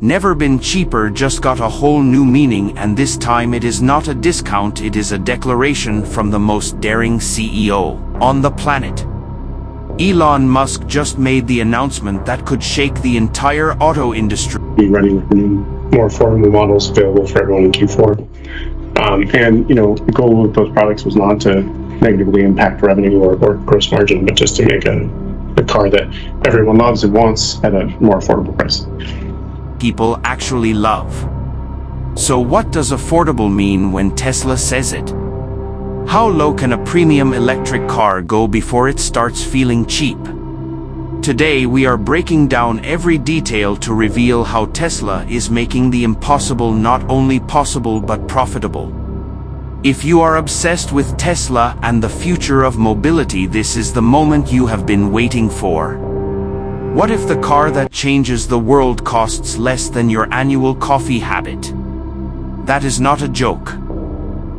Never been cheaper just got a whole new meaning, and this time it is not a discount, it is a declaration from the most daring CEO on the planet. Elon Musk just made the announcement that could shake the entire auto industry. Be running with new, more affordable models available for everyone in Q4. The goal of those products was not to negatively impact revenue or gross margin, but just to make a car that everyone loves and wants at a more affordable price. People actually love. So what does affordable mean when Tesla says it? How low can a premium electric car go before it starts feeling cheap? Today we are breaking down every detail to reveal how Tesla is making the impossible not only possible but profitable. If you are obsessed with Tesla and the future of mobility, this is the moment you have been waiting for. What if the car that changes the world costs less than your annual coffee habit? That is not a joke.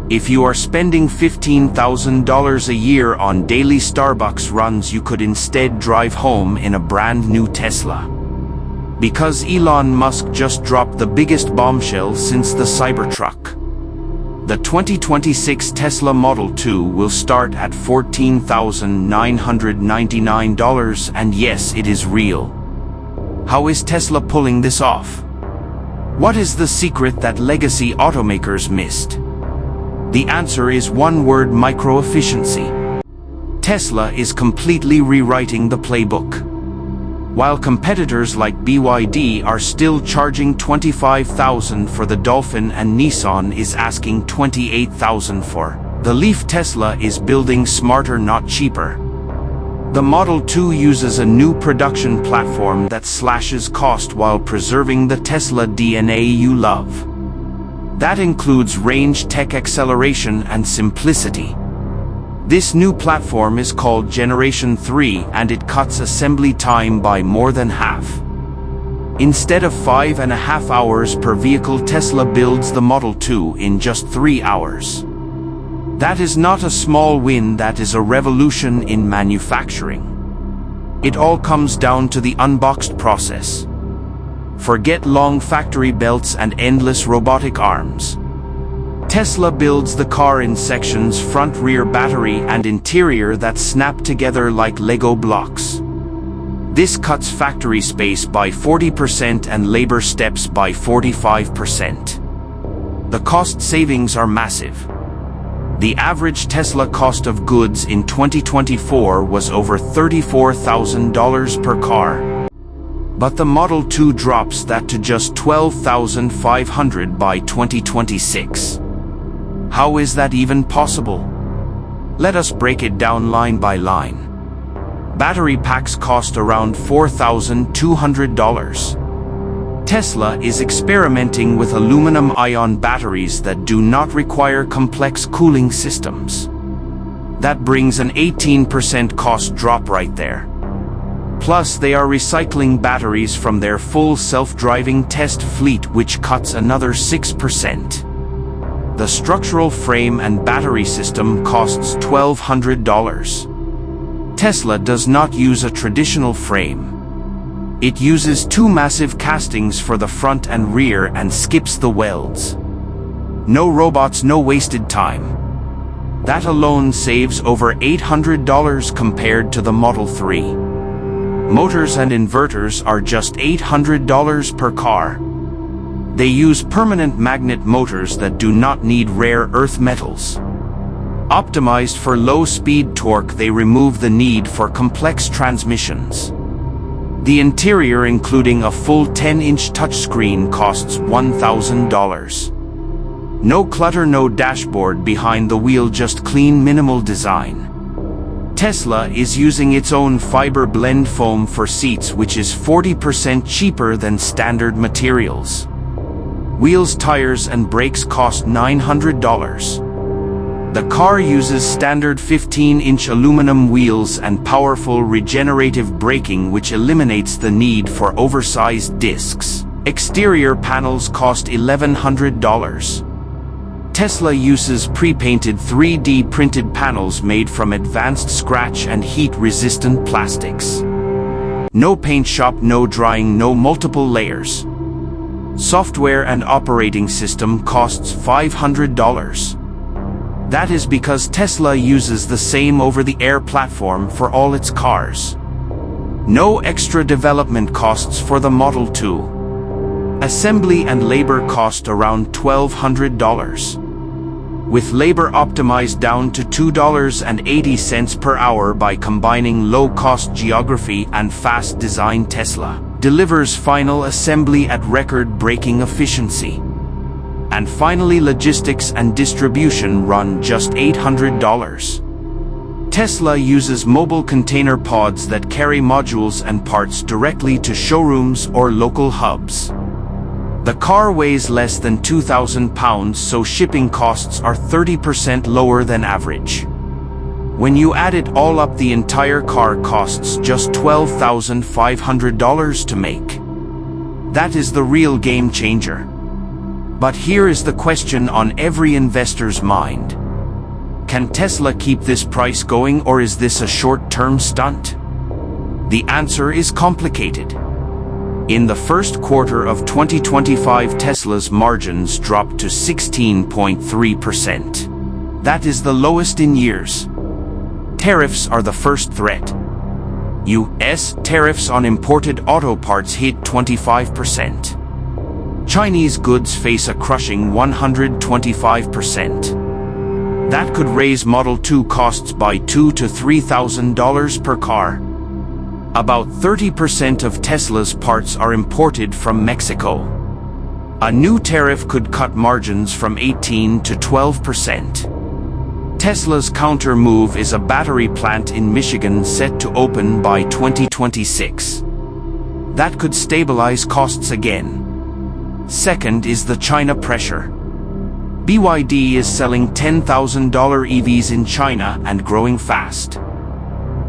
If you are spending $15,000 a year on daily Starbucks runs, you could instead drive home in a brand new Tesla. Because Elon Musk just dropped the biggest bombshell since the Cybertruck. The 2026 Tesla Model 2 will start at $14,999, and yes, it is real. How is Tesla pulling this off? What is the secret that legacy automakers missed? The answer is one word: micro-efficiency. Tesla is completely rewriting the playbook. While competitors like BYD are still charging $25,000 for the Dolphin and Nissan is asking $28,000 for the Leaf, Tesla is building smarter, not cheaper. The Model 2 uses a new production platform that slashes cost while preserving the Tesla DNA you love. That includes range, tech, acceleration, and simplicity. This new platform is called Generation 3, and it cuts assembly time by more than half. Instead of 5.5 hours per vehicle, Tesla builds the Model 2 in just 3 hours. That is not a small win, that is a revolution in manufacturing. It all comes down to the unboxed process. Forget long factory belts and endless robotic arms. Tesla builds the car in sections: front, rear, battery, and interior that snap together like Lego blocks. This cuts factory space by 40% and labor steps by 45%. The cost savings are massive. The average Tesla cost of goods in 2024 was over $34,000 per car. But the Model 2 drops that to just $12,500 by 2026. How is that even possible? Let us break it down line by line. Battery packs cost around $4,200. Tesla is experimenting with aluminum-ion batteries that do not require complex cooling systems. That brings an 18% cost drop right there. Plus, they are recycling batteries from their full self-driving test fleet, which cuts another 6%. The structural frame and battery system costs $1,200. Tesla does not use a traditional frame. It uses two massive castings for the front and rear and skips the welds. No robots, no wasted time. That alone saves over $800 compared to the Model 3. Motors and inverters are just $800 per car. They use permanent magnet motors that do not need rare earth metals. Optimized for low-speed torque, they remove the need for complex transmissions. The interior, including a full 10-inch touchscreen, costs $1,000. No clutter, no dashboard behind the wheel, just clean, minimal design. Tesla is using its own fiber blend foam for seats, which is 40% cheaper than standard materials. Wheels, tires, and brakes cost $900. The car uses standard 15-inch aluminum wheels and powerful regenerative braking, which eliminates the need for oversized discs. Exterior panels cost $1,100. Tesla uses pre-painted 3D printed panels made from advanced scratch and heat-resistant plastics. No paint shop, no drying, no multiple layers. Software and operating system costs $500. That is because Tesla uses the same over-the-air platform for all its cars. No extra development costs for the Model 2. Assembly and labor cost around $1,200. With labor optimized down to $2.80 per hour by combining low-cost geography and fast design, Tesla delivers final assembly at record-breaking efficiency. And finally, logistics and distribution run just $800. Tesla uses mobile container pods that carry modules and parts directly to showrooms or local hubs. The car weighs less than 2,000 pounds, so shipping costs are 30% lower than average. When you add it all up, the entire car costs just $12,500 to make. That is the real game changer. But here is the question on every investor's mind. Can Tesla keep this price going, or is this a short-term stunt? The answer is complicated. In the first quarter of 2025, Tesla's margins dropped to 16.3%. That is the lowest in years. Tariffs are the first threat. U.S. tariffs on imported auto parts hit 25%. Chinese goods face a crushing 125%. That could raise Model 2 costs by $2,000 to $3,000 per car. About 30% of Tesla's parts are imported from Mexico. A new tariff could cut margins from 18% to 12%. Tesla's counter move is a battery plant in Michigan set to open by 2026. That could stabilize costs again. Second is the China pressure. BYD is selling $10,000 EVs in China and growing fast.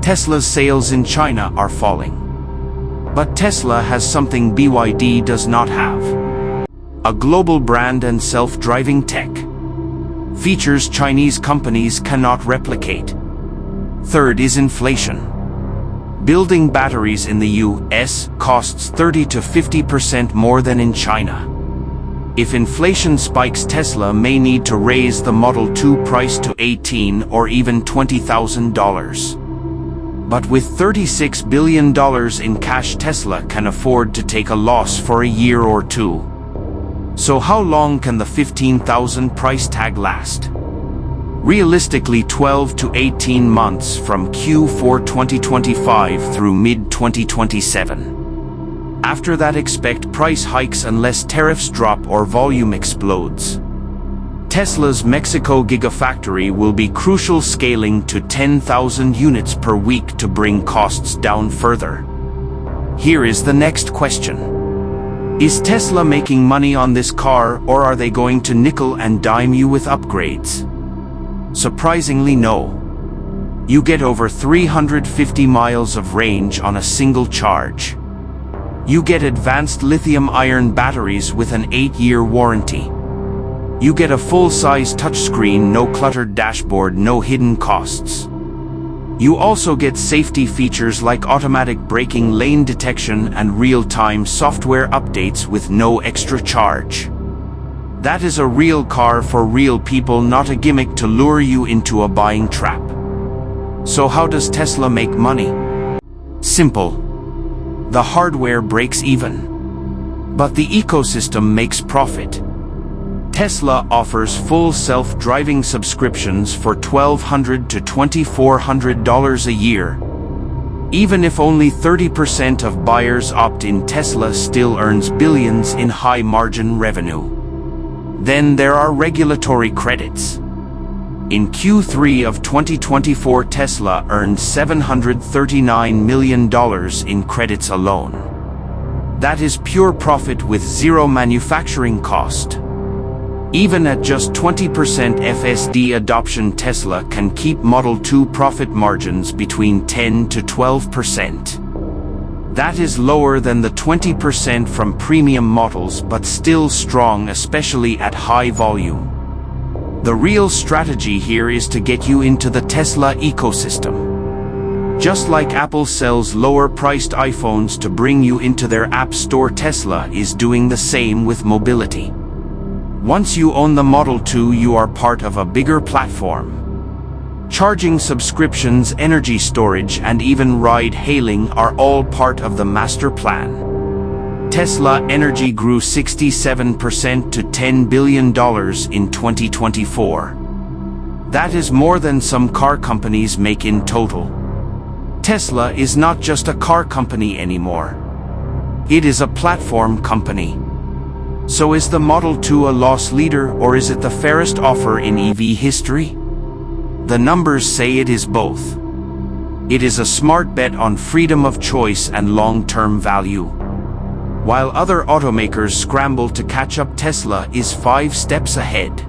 Tesla's sales in China are falling. But Tesla has something BYD does not have: a global brand and self-driving tech. Features Chinese companies cannot replicate. Third is inflation. Building batteries in the U.S. costs 30% to 50% more than in China. If inflation spikes, Tesla may need to raise the Model 2 price to $18,000 or even $20,000. But with $36 billion in cash, Tesla can afford to take a loss for a year or two. So how long can the $15,000 price tag last? Realistically, 12 to 18 months, from Q4 2025 through mid-2027. After that, expect price hikes unless tariffs drop or volume explodes. Tesla's Mexico Gigafactory will be crucial, scaling to 10,000 units per week to bring costs down further. Here is the next question. Is Tesla making money on this car, or are they going to nickel and dime you with upgrades? Surprisingly, no. You get over 350 miles of range on a single charge. You get advanced lithium-ion batteries with an 8-year warranty. You get a full-size touchscreen, no cluttered dashboard, no hidden costs. You also get safety features like automatic braking, lane detection, and real-time software updates with no extra charge. That is a real car for real people, not a gimmick to lure you into a buying trap. So how does Tesla make money? Simple. The hardware breaks even. But the ecosystem makes profit. Tesla offers full self-driving subscriptions for $1,200 to $2,400 a year. Even if only 30% of buyers opt in, Tesla still earns billions in high-margin revenue. Then there are regulatory credits. In Q3 of 2024, Tesla earned $739 million in credits alone. That is pure profit with zero manufacturing cost. Even at just 20% FSD adoption, Tesla can keep Model 2 profit margins between 10 to 12%. That is lower than the 20% from premium models, but still strong, especially at high volume. The real strategy here is to get you into the Tesla ecosystem. Just like Apple sells lower-priced iPhones to bring you into their App Store, Tesla is doing the same with mobility. Once you own the Model 2, you are part of a bigger platform. Charging subscriptions, energy storage, and even ride-hailing are all part of the master plan. Tesla Energy grew 67% to $10 billion in 2024. That is more than some car companies make in total. Tesla is not just a car company anymore. It is a platform company. So is the Model 2 a loss leader, or is it the fairest offer in EV history? The numbers say it is both. It is a smart bet on freedom of choice and long-term value. While other automakers scramble to catch up, Tesla is 5 steps ahead.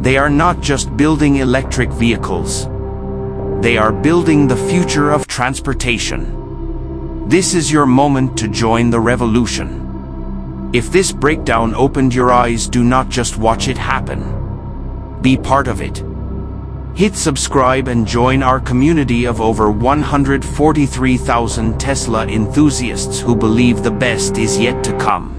They are not just building electric vehicles. They are building the future of transportation. This is your moment to join the revolution. If this breakdown opened your eyes, do not just watch it happen. Be part of it. Hit subscribe and join our community of over 143,000 Tesla enthusiasts who believe the best is yet to come.